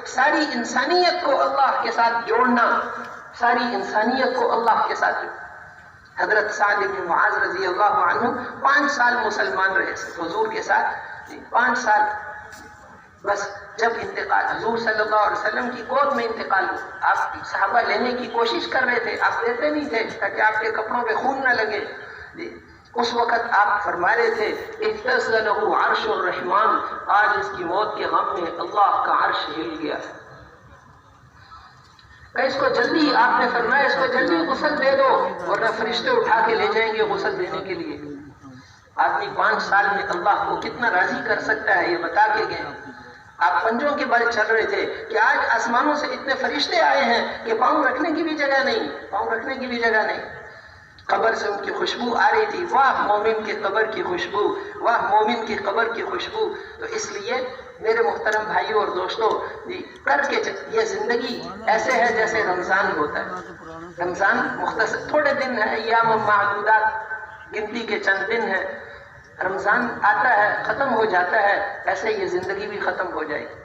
ساری انسانیت کو اللہ کے ساتھ جوڑنا، ساری انسانیت کو اللہ کے ساتھ جوڑنا۔ حضرت سعد بن معاذ رضی اللہ عنہ 5 سال مسلمان رہے حضور کے ساتھ، 5 سال۔ بس جب انتقال حضور صلی اللہ علیہ وسلم کی گود میں انتقال ہوا، آپ صحابہ لینے کی کوشش کر رہے تھے، آپ دیتے نہیں تھے تاکہ آپ کے کپڑوں پہ خون نہ لگے۔ اس وقت آپ فرما رہے تھے اہتز لہ عرش الرحمن، آج اس کی موت کے غم میں اللہ کا عرش ہل گیا۔ اس کو جلدی، آپ نے فرمایا اس کو جلدی غسل دے دو ورنہ فرشتے اٹھا کے لے جائیں گے غسل دینے کے لیے۔ آدمی 5 سال میں اللہ کو کتنا راضی کر سکتا ہے یہ بتا کے گئے۔ آپ پنجوں کے بل چل رہے تھے کہ آج آسمانوں سے اتنے فرشتے آئے ہیں کہ پاؤں رکھنے کی بھی جگہ نہیں، پاؤں رکھنے کی بھی جگہ نہیں۔ قبر سے ان کی خوشبو آ رہی تھی، واہ مومن کی قبر کی خوشبو، واہ مومن کی قبر کی خوشبو۔ تو اس لیے میرے محترم بھائیوں اور دوستوں، کر کے یہ زندگی ایسے ہے جیسے رمضان ہوتا ہے۔ رمضان مختصر تھوڑے دن ہے، ایام معدودات، گنتی کے چند دن ہیں۔ رمضان آتا ہے، ختم ہو جاتا ہے، ایسے یہ زندگی بھی ختم ہو جائے گی۔